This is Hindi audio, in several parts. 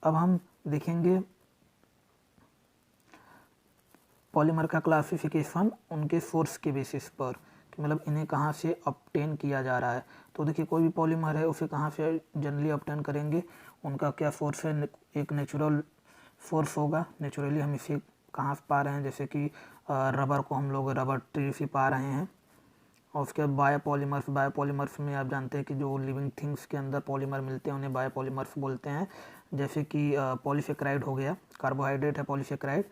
अब हम देखेंगे पॉलीमर का क्लासिफिकेशन उनके सोर्स के बेसिस पर, कि मतलब इन्हें कहाँ से ऑब्टेन किया जा रहा है। तो देखिए कोई भी पॉलीमर है उसे कहाँ से जनरली ऑब्टेन करेंगे, उनका क्या सोर्स है, एक नेचुरल सोर्स होगा। नेचुरली हम इसे कहाँ से पा रहे हैं, जैसे कि रबर को हम लोग रबर ट्री से पा रहे हैं। और उसके बाद बायोपॉलीमर्स में आप जानते हैं कि जो लिविंग थिंग्स के अंदर पॉलीमर मिलते हैं उन्हें बायोपॉलीमर्स बोलते हैं। जैसे कि पॉलीसेकेराइड हो गया, कार्बोहाइड्रेट है पॉलीसेकेराइड,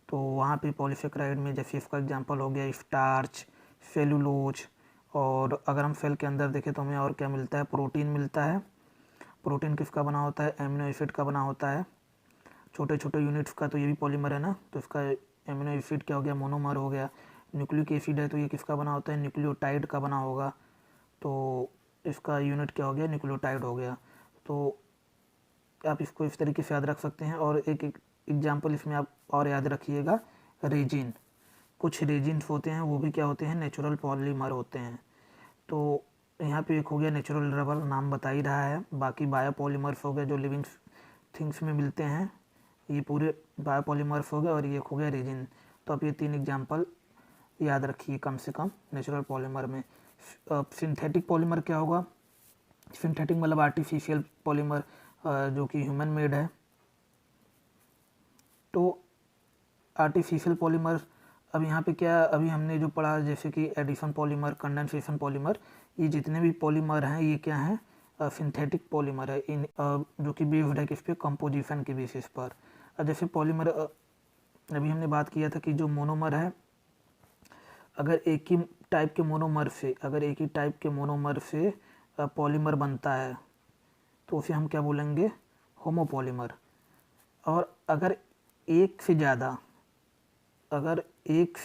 तो वहाँ पे पॉलीसेकेराइड में जैसे इसका एग्जांपल हो गया स्टार्च, सेलुलोज। और अगर हम सेल के अंदर देखें तो हमें और क्या मिलता है, प्रोटीन मिलता है। प्रोटीन किसका बना होता है, एमिनो एसिड का बना होता है। छोटे छोटे यूनिट्स का, तो ये भी पॉलीमर है ना, तो इसका एमिनो एसिड क्या हो गया, मोनोमर हो गया। न्यूक्लिक एसिड है तो ये किसका बना होता है, न्यूक्लियोटाइड का बना होगा, तो इसका यूनिट क्या हो गया, न्यूक्लियोटाइड हो गया। तो आप इसको इस तरीके से याद रख सकते हैं। और एक एग्जाम्पल इसमें आप और याद रखिएगा, रेजिन। कुछ रेजिन्स होते हैं वो भी क्या होते हैं, नेचुरल पॉलीमर होते हैं। तो यहाँ पे एक हो गया नेचुरल रबर, नाम बता ही रहा है। बाकी बायोपॉलीमर्स हो गए जो लिविंग थिंग्स में मिलते हैं, ये पूरे बायोपॉलीमर्स हो गए। और ये हो गया रेजिन। तो आप ये 3 एग्जाम्पल याद रखिए कम से कम नेचुरल पॉलीमर में। सिंथेटिक पॉलीमर क्या होगा, सिंथेटिक मतलब आर्टिफिशियल पॉलीमर जो कि ह्यूमन मेड है। तो आर्टिफिशियल पॉलीमर, अब यहाँ पे क्या अभी हमने जो पढ़ा, जैसे कि एडिशन पॉलीमर, कंडेंसेशन पॉलीमर, ये जितने भी पॉलीमर हैं ये क्या हैं, सिंथेटिक पॉलीमर है। इन जो कि बेस्ड है किस पे, कंपोजिशन के बेसिस पर। जैसे पॉलीमर अभी हमने बात किया था कि जो मोनोमर है, अगर एक ही टाइप के मोनोमर से पॉलीमर बनता है तो उसे हम क्या बोलेंगे, होमोपॉलीमर। और अगर एक से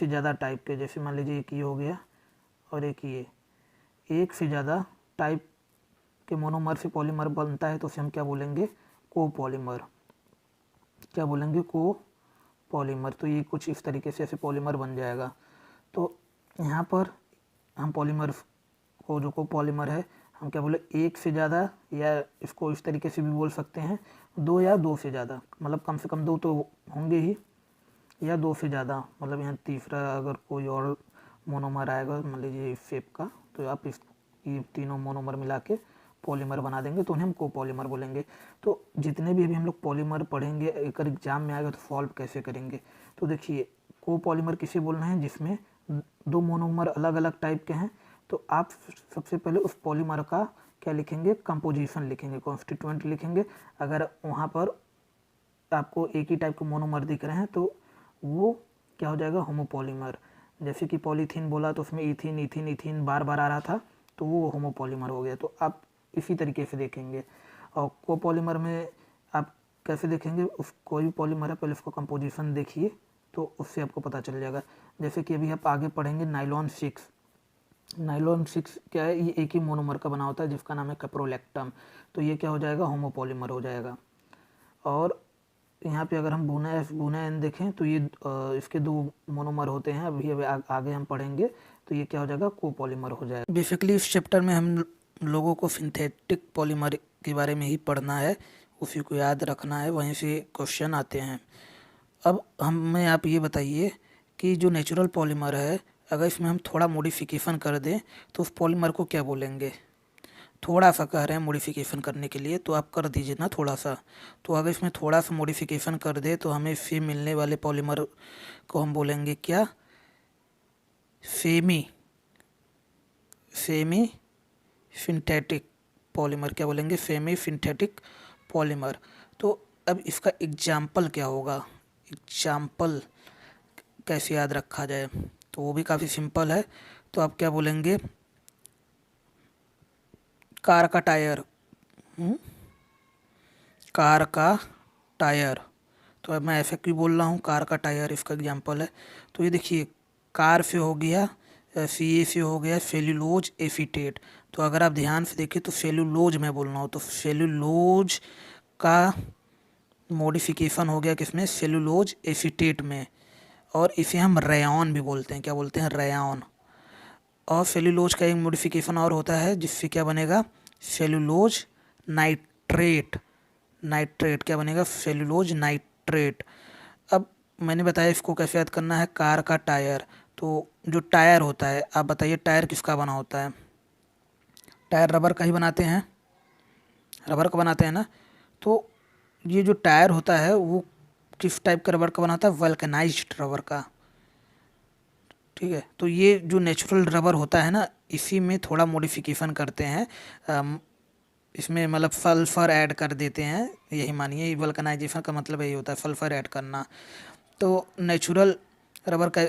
ज़्यादा टाइप के, जैसे मान लीजिए एक ये हो गया और एक ये, एक से ज़्यादा टाइप के मोनोमर से पॉलीमर बनता है तो उसे हम क्या बोलेंगे, कोपॉलीमर। क्या बोलेंगे, कोपॉलीमर। तो ये कुछ इस तरीके से ऐसे पॉलीमर बन जाएगा। तो यहाँ पर हम पॉलीमर को, जो कोपॉलीमर है, हम क्या बोले, एक से ज़्यादा, या इसको इस तरीके से भी बोल सकते हैं 2 या 2 से ज़्यादा, मतलब कम से कम 2 तो होंगे ही, या 2 से ज़्यादा, मतलब यहाँ तीसरा अगर कोई और मोनोमर आएगा मान लीजिए इस शेप का, तो आप इस ये तीनों मोनोमर मिला के पॉलीमर बना देंगे तो उन्हें हम कोपॉलीमर बोलेंगे। तो जितने भी अभी हम लोग पॉलीमर पढ़ेंगे, अगर एग्जाम में आएगा तो सॉल्व कैसे करेंगे। तो देखिए कोपॉलीमर किसे बोलना है, जिसमें 2 मोनोमर अलग अलग टाइप के हैं। तो आप सबसे पहले उस पॉलीमर का क्या लिखेंगे, कंपोजिशन लिखेंगे, कॉन्स्टिट्यूएंट लिखेंगे। अगर वहाँ पर आपको एक ही टाइप के मोनोमर दिख रहे हैं तो वो क्या हो जाएगा, होमोपॉलीमर। जैसे कि पॉलीथीन बोला तो उसमें इथीन इथीन इथीन बार बार आ रहा था तो वो होमोपॉलीमर हो गया। तो आप इसी तरीके से देखेंगे। और कोपॉलीमर में आप कैसे देखेंगे, उस कोई भी पॉलीमर है पहले उसको कंपोजिशन देखिए तो उससे आपको पता चल जाएगा। जैसे कि अभी आप आगे पढ़ेंगे नाइलॉन 6। नाइलॉन 6 क्या है, ये एक ही मोनोमर का बना होता है जिसका नाम है कैप्रोलैक्टम। तो ये क्या हो जाएगा, होमोपॉलीमर हो जाएगा। और यहाँ पे अगर हम बुनाएन देखें तो ये इसके 2 मोनोमर होते हैं, अभी आगे हम पढ़ेंगे। तो ये क्या हो जाएगा, कोपॉलीमर हो जाएगा। बेसिकली इस चैप्टर में हम लोगों को सिंथेटिक पॉलीमर के बारे में ही पढ़ना है, उसी को याद रखना है, वहीं से क्वेश्चन आते हैं। अब हमें आप ये बताइए कि जो नेचुरल पॉलीमर है, अगर इसमें हम थोड़ा मॉडिफिकेशन कर दें तो उस पॉलीमर को क्या बोलेंगे। थोड़ा सा कह रहे हैं मॉडिफिकेशन करने के लिए, तो आप कर दीजिए ना थोड़ा सा। तो अगर इसमें थोड़ा सा मॉडिफिकेशन कर दे तो हमें फिर मिलने वाले पॉलीमर को हम बोलेंगे क्या, सेमी सिंथेटिक पॉलीमर। क्या बोलेंगे, सेमी सिंथेटिक पॉलीमर। तो अब इसका एग्जाम्पल क्या होगा, एग्जाम्पल कैसे याद रखा जाए, तो वो भी काफ़ी सिंपल है। तो आप क्या बोलेंगे, कार का टायर, कार का टायर। तो अब मैं ऐसे क्यों बोल रहा हूँ, कार का टायर इसका एग्जाम्पल है। तो ये देखिए कार से हो गया, सी ए से हो गया सेल्यूलोज एसीटेट। तो अगर आप ध्यान से देखें तो सेल्यूलोज मैं बोल रहा हूँ, तो सेल्यूलोज का मॉडिफिकेशन हो गया किसमें, सेल्यूलोज एसीटेट में। और इसे हम रेयॉन भी बोलते हैं, क्या बोलते हैं, रेयॉन। और सेल्यूलोज का एक मॉडिफिकेशन और होता है जिससे क्या बनेगा, सेल्यूलोज नाइट्रेट। नाइट्रेट, क्या बनेगा, सेल्यूलोज नाइट्रेट। अब मैंने बताया इसको कैसे याद करना है, कार का टायर। तो जो टायर होता है, आप बताइए टायर किसका बना होता है, टायर रबर का ही बनाते हैं, रबर का बनाते हैं ना। तो ये जो टायर होता है वो किस टाइप का रबर का बना होता है, वल्कनाइज्ड रबर का। ठीक है, तो ये जो नेचुरल रबर होता है ना, इसी में थोड़ा मॉडिफिकेशन करते हैं, इसमें मतलब सल्फर ऐड कर देते हैं, यही मानिए वल्कनाइजेशन का मतलब यही होता है, सल्फर ऐड करना। तो नेचुरल रबर का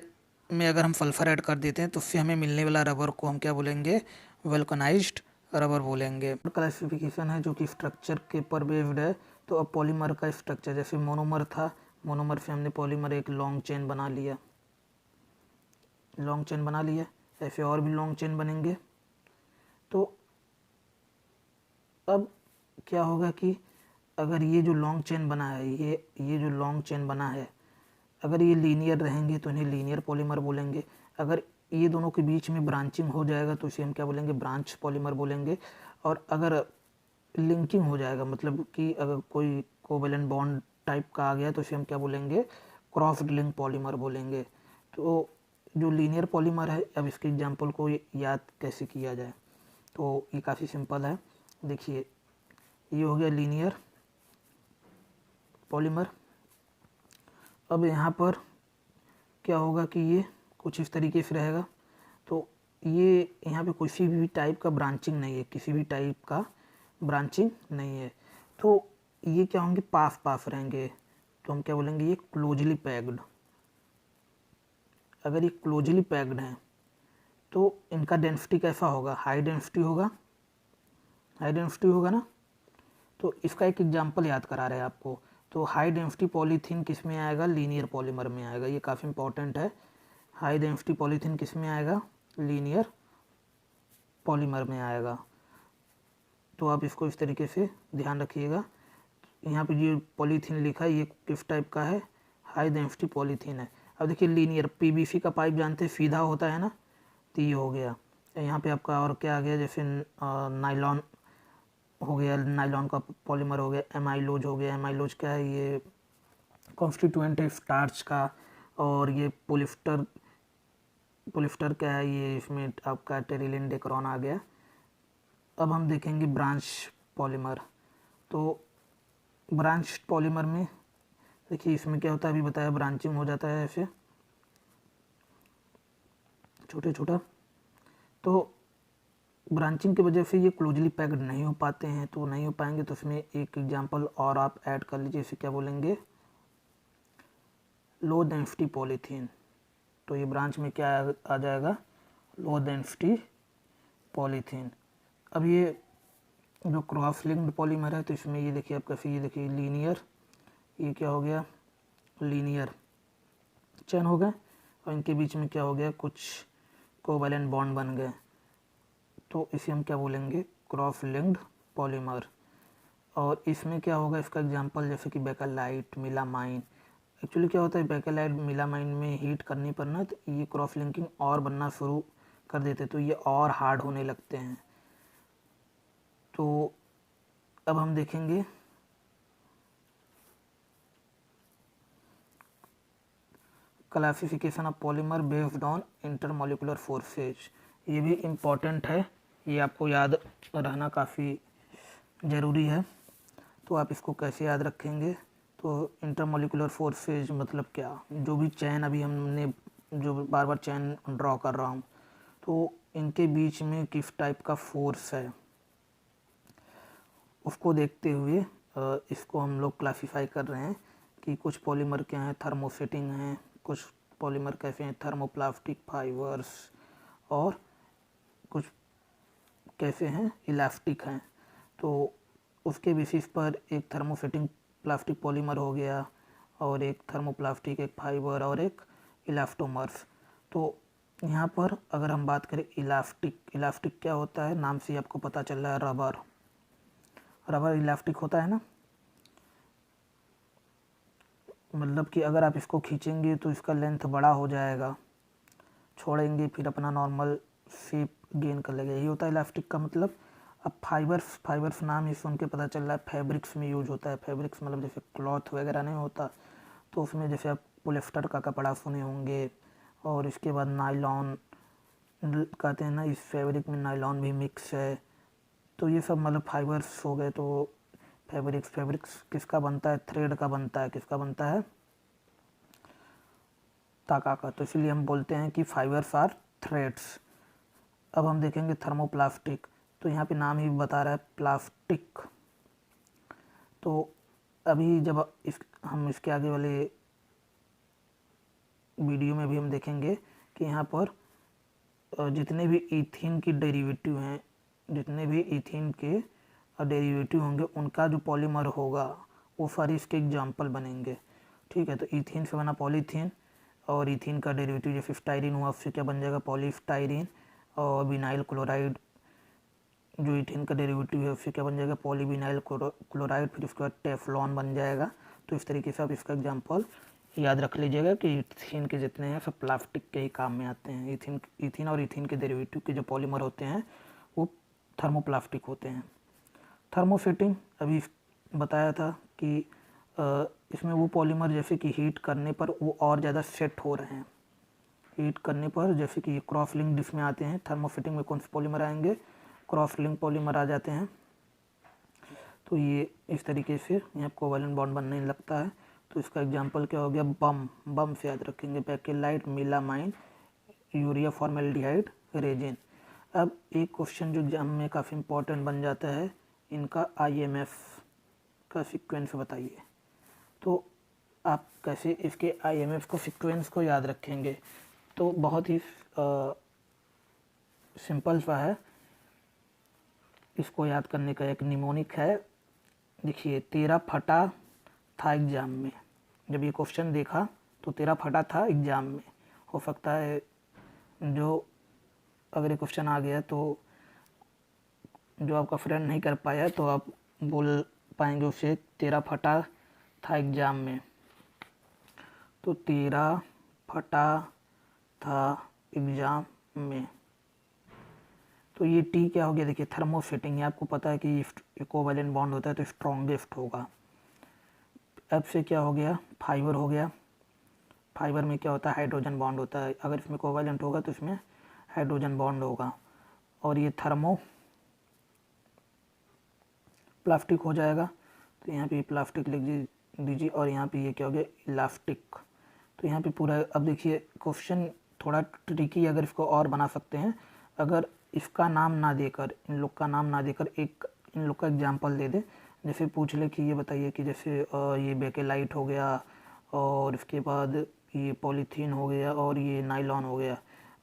में अगर हम सल्फर ऐड कर देते हैं तो उससे हमें मिलने वाला रबर को हम क्या बोलेंगे, वल्कनाइज्ड रबर बोलेंगे। क्लासिफिकेशन है जो कि स्ट्रक्चर के पर बेस्ड है। तो अब पॉलीमर का स्ट्रक्चर, जैसे मोनोमर था, मोनोमर से हमने पॉलीमर एक लॉन्ग चेन बना लिया, लॉन्ग चेन बना लिया, ऐसे और भी लॉन्ग चेन बनेंगे। तो अब क्या होगा कि अगर ये जो लॉन्ग चेन बना है, ये जो लॉन्ग चेन बना है, अगर ये लीनियर रहेंगे तो इन्हें लीनियर पॉलीमर बोलेंगे। अगर ये दोनों के बीच में ब्रांचिंग हो जाएगा तो इसे हम क्या बोलेंगे, ब्रांच पॉलीमर बोलेंगे। और अगर लिंकिंग हो जाएगा, मतलब कि अगर कोई कोवेलेंट बॉन्ड टाइप का आ गया तो इसे हम क्या बोलेंगे, क्रॉस्ड लिंक पॉलीमर बोलेंगे। तो जो लीनियर पॉलीमर है, अब इसके एग्जांपल को याद कैसे किया जाए, तो ये काफ़ी सिंपल है। देखिए, ये हो गया लीनियर पॉलीमर। अब यहाँ पर क्या होगा कि ये कुछ इस तरीके से रहेगा। तो ये यहाँ पे किसी भी टाइप का ब्रांचिंग नहीं है, किसी भी टाइप का ब्रांचिंग नहीं है। तो ये क्या होंगे, पास पास रहेंगे, तो हम क्या बोलेंगे, ये क्लोजली पैक्ड। अगर ये क्लोजली पैक्ड हैं तो इनका डेंसिटी कैसा होगा, हाई डेंसिटी होगा, हाई डेंसिटी होगा ना। तो इसका एक एग्जांपल याद करा रहे हैं आपको। तो हाई डेंसिटी पॉलीथीन किस में आएगा, लीनियर पॉलीमर में आएगा, ये काफ़ी इंपॉर्टेंट है। हाई डेंसिटी पॉलीथीन किस में आएगा, लीनियर पॉलीमर में आएगा। तो आप इसको इस तरीके से ध्यान रखिएगा। यहाँ पे ये पॉलीथीन लिखा है, ये किस टाइप का है, हाई डेंसिटी पॉलीथीन है। अब देखिए लीनियर, पीवीसी का पाइप जानते हैं सीधा होता है ना, तो ये हो गया। यहाँ पे आपका और क्या आ गया, जैसे नाइलॉन हो गया, नाइलॉन का पॉलीमर हो गया, एमाइलोज हो गया। एमाइलोज क्या है, ये कॉन्स्टिट्यूएंट है स्टार्च का। और ये पोलिस्टर, पोलिस्टर क्या है, ये इसमें आपका टेरिलिन डेक्रॉन आ गया। अब हम देखेंगे ब्रांच पॉलीमर। तो ब्रांच पॉलीमर में देखिए इसमें क्या होता है, अभी बताया, ब्रांचिंग हो जाता है ऐसे छोटे छोटा। तो ब्रांचिंग की वजह से ये क्लोजली पैक्ड नहीं हो पाते हैं, तो नहीं हो पाएंगे। तो इसमें एक एग्जांपल और आप ऐड कर लीजिए, इसे क्या बोलेंगे, लो डेंसिटी पॉलीथीन। तो ये ब्रांच में क्या आ जाएगा, लो डेंसिटी पॉलीथीन। अब ये जो क्रॉस लिंक्ड पॉलीमर है, तो इसमें ये देखिए आप कैसे, ये देखिए लीनियर, ये क्या हो गया, लीनियर चेन हो गए, और इनके बीच में क्या हो गया, कुछ कोवैलेंट बॉन्ड बन गए। तो इसे हम क्या बोलेंगे, क्रॉस लिंक्ड पॉलीमर। और इसमें क्या होगा, इसका एग्जांपल जैसे कि बेकेलाइट, मिलामाइन। एक्चुअली क्या होता है, बेकेलाइट मिलामाइन में हीट करने पर ना, तो ये क्रॉस लिंकिंग और बनना शुरू कर देते, तो ये और हार्ड होने लगते हैं। तो अब हम देखेंगे classification of polymer based on intermolecular forces. ये भी इम्पॉर्टेंट है, ये आपको याद रहना काफ़ी ज़रूरी है। तो आप इसको कैसे याद रखेंगे, तो इंटरमोलिकुलर फोर्सेज मतलब क्या, जो भी चैन अभी हमने जो बार बार चैन ड्रॉ कर रहा हूँ, तो इनके बीच में किस टाइप का फोर्स है उसको देखते हुए इसको हम लोग क्लासीफाई कर रहे हैं कि कुछ पॉलीमर क्या हैं, थर्मोसेटिंग हैं, कुछ पॉलीमर कैसे हैं, थर्मोप्लास्टिक फाइबर्स, और कुछ कैसे हैं, इलास्टिक हैं। तो उसके बेसिस पर एक थर्मोसेटिंग प्लास्टिक पॉलीमर हो गया, और एक थर्मोप्लास्टिक, एक फाइबर, और एक इलास्टोमर्स। तो यहाँ पर अगर हम बात करें इलास्टिक, इलास्टिक क्या होता है, नाम से आपको पता चल रहा है, रबर, रबर इलास्टिक होता है ना। मतलब कि अगर आप इसको खींचेंगे तो इसका लेंथ बड़ा हो जाएगा, छोड़ेंगे फिर अपना नॉर्मल शेप गेन कर लेगा, यही होता है इलास्टिक का मतलब। अब फाइबर्स नाम ही सुन के पता चल रहा है फैब्रिक्स में यूज होता है। फैब्रिक्स मतलब जैसे क्लॉथ वगैरह नहीं होता, तो उसमें जैसे आप पोलिस्टर का कपड़ा सुने होंगे, और इसके बाद नायलॉन कहते हैं ना, इस फैब्रिक में नायलॉन भी मिक्स है। तो ये सब मतलब फाइबर्स हो गए। तो फैब्रिक्स किसका बनता है? थ्रेड का बनता है। किसका बनता है? ताका का। तो इसलिए हम बोलते हैं कि फाइबर्स आर थ्रेड्स। अब हम देखेंगे थर्मोप्लास्टिक। तो यहाँ पे नाम ही बता रहा है प्लास्टिक। तो अभी जब हम इसके आगे वाले वीडियो में भी हम देखेंगे कि यहाँ पर जितने भी ईथीन की डेरिवेटिव हैं, जितने भी ईथीन के डेरिवेटिव होंगे, उनका जो पॉलीमर होगा वो सारे इसके एग्जाम्पल बनेंगे। ठीक है, तो ईथीन से बना पॉलीथीन, और ईथीन का डेरिवेटिव जैसे स्टाइरिन हुआ, उससे क्या बन जाएगा? पॉलीस्टाइरिन। और विनाइल क्लोराइड, जो ईथीन का डेरिवेटिव है, उससे क्या बन जाएगा? Polyvinyl chloride. फिर उसके बाद टेफ्लॉन बन जाएगा। तो इस तरीके से आप इसका एग्जाम्पल याद रख लीजिएगा कि ईथीन के जितने हैं सब प्लास्टिक के ही काम में आते हैं। ईथीन और ईथीन के डेरिवेटिव के जो पॉलीमर होते हैं वो थर्मोप्लास्टिक होते हैं। थर्मोसेटिंग अभी बताया था कि इसमें वो पॉलीमर जैसे कि हीट करने पर वो और ज़्यादा सेट हो रहे हैं। हीट करने पर जैसे कि क्रॉस लिंक जिसमें आते हैं, थर्मोसेटिंग में कौन से पॉलीमर आएंगे? क्रॉस लिंक पॉलीमर आ जाते हैं। तो ये इस तरीके से यहाँ कोवैलेंट बॉन्ड बनने लगता है। तो इसका एग्जांपल क्या हो गया? बम से याद रखेंगे, bakelite, melamine, urea formaldehyde, resin. अब एक क्वेश्चन जो एग्जाम में काफ़ी इंपॉर्टेंट बन जाता है, इनका IMF का सीक्वेंस बताइए। तो आप कैसे इसके IMF को सीक्वेंस को याद रखेंगे? तो बहुत ही सिंपल सा है। इसको याद करने का एक निमोनिक है। देखिए, तेरा फटा था एग्ज़ाम में। जब ये क्वेश्चन देखा तो तेरा फटा था एग्ज़ाम में। हो सकता है जो अगर ये क्वेश्चन आ गया तो जो आपका फ्रेंड नहीं कर पाया तो आप बोल पाएंगे उसे, तेरा फटा था एग्ज़ाम में। तो तेरा फटा था एग्ज़ाम में। तो ये टी क्या हो गया? देखिए, थर्मोसेटिंग है। आपको पता है कि कोवैलेंट बॉन्ड होता है तो स्ट्रॉन्गेस्ट होगा। अब से क्या हो गया? फाइबर हो गया। फाइबर में क्या होता है? हाइड्रोजन बॉन्ड होता है। अगर इसमें कोवैलेंट होगा तो इसमें हाइड्रोजन बॉन्ड होगा। और ये थर्मो प्लास्टिक हो जाएगा। तो यहाँ पे प्लास्टिक लिख दीजिए। और यहाँ पे ये क्या हो गया? इलास्टिक। तो यहाँ पे पूरा, अब देखिए क्वेश्चन थोड़ा ट्रिकी, अगर इसको और बना सकते हैं। अगर इसका नाम ना देकर, इन लोग का नाम ना देकर, एक इन लोग का एग्जाम्पल दे दे। जैसे पूछ ले कि ये बताइए कि जैसे ये बेकेलाइट हो गया, और इसके बाद ये पॉलीथीन हो गया, और ये नायलॉन हो गया।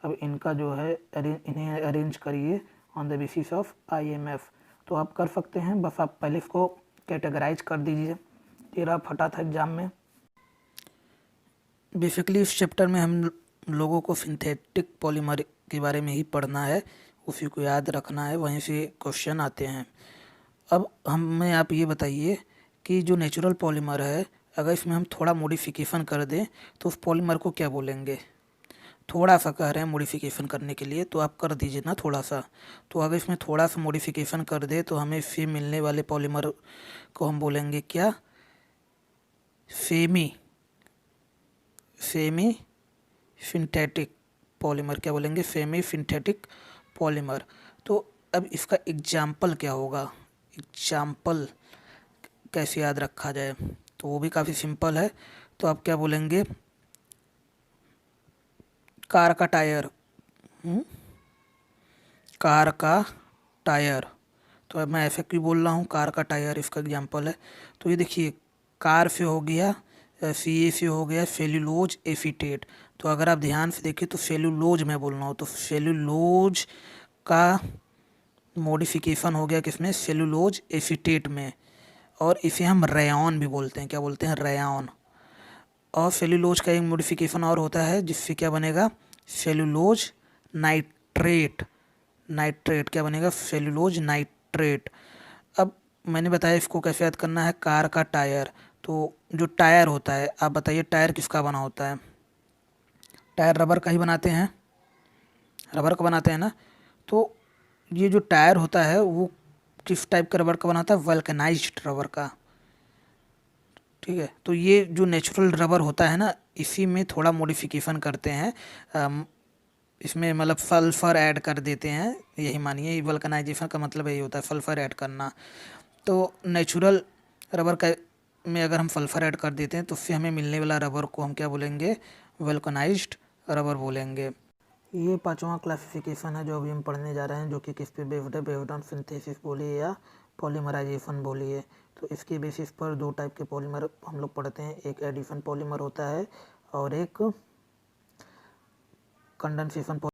अब इनका जो है इन्हें अरेंज करिए on the basis of IMF। तो आप कर सकते हैं, बस आप पहले इसको कैटेगराइज कर दीजिए। तेरा फटा था एग्ज़ाम में। बेसिकली इस चैप्टर में हम लोगों को सिंथेटिक पॉलीमर के बारे में ही पढ़ना है, उसी को याद रखना है, वहीं से क्वेश्चन आते हैं। अब हमें आप ये बताइए कि जो नेचुरल पॉलीमर है, अगर इसमें हम थोड़ा मॉडिफिकेशन कर दें तो उस पॉलीमर को क्या बोलेंगे? थोड़ा सा कह रहे हैं मॉडिफिकेशन करने के लिए, तो आप कर दीजिए ना थोड़ा सा। तो अगर इसमें थोड़ा सा मॉडिफिकेशन कर दे तो हमें इससे मिलने वाले पॉलीमर को हम बोलेंगे क्या? Semi synthetic polymer. क्या बोलेंगे? Semi synthetic polymer. तो अब इसका एग्जाम्पल क्या होगा? एग्जाम्पल कैसे याद रखा जाए? तो वो भी काफ़ी सिंपल है। तो आप क्या बोलेंगे? कार का टायर। कार का टायर। तो अब मैं ऐसे क्यों बोल रहा हूँ? कार का टायर इसका एग्जाम्पल है। तो ये देखिए, कार से हो गया, CA से हो गया सेल्यूलोज एसीटेट। तो अगर आप ध्यान से देखें तो सेल्यूलोज मैं बोल रहा हूँ, तो सेल्यूलोज का मॉडिफिकेशन हो गया किसमें? सेल्यूलोज एसीटेट में। और इसे हम रेयॉन भी बोलते हैं। क्या बोलते हैं? रेयॉन। और सेल्यूलोज का एक मॉडिफिकेशन और होता है जिससे क्या बनेगा? Cellulose nitrate. नाइट्रेट क्या बनेगा? Cellulose nitrate. अब मैंने बताया इसको कैसे याद करना है। कार का टायर। तो जो टायर होता है, आप बताइए टायर किसका बना होता है? टायर रबर का ही बनाते हैं, रबर का बनाते हैं ना। तो ये जो टायर होता है वो किस टाइप का रबर का बना होता है? वल्कनाइज्ड रबर का। ठीक है, तो ये जो नेचुरल रबर होता है ना, इसी में थोड़ा मॉडिफिकेशन करते हैं, इसमें मतलब सल्फर ऐड कर देते हैं, यही मानिए वल्कनाइजेशन का मतलब यही होता है, सल्फर ऐड करना। तो नेचुरल रबर का में अगर हम सल्फर ऐड कर देते हैं तो उससे हमें मिलने वाला रबर को हम क्या बोलेंगे? वल्कनाइज्ड रबर बोलेंगे। ये पांचवा क्लासिफिकेशन है जो अभी हम पढ़ने जा रहे हैं, जो कि किस पे बेस्ड है? बेस्ड ऑन सिंथेसिस बोलिए या पॉलीमराइजेशन बोलिए। तो इसके बेसिस पर दो टाइप के पॉलीमर हम लोग पढ़ते हैं, एक एडिशन पॉलीमर होता है और एक कंडेंसेशन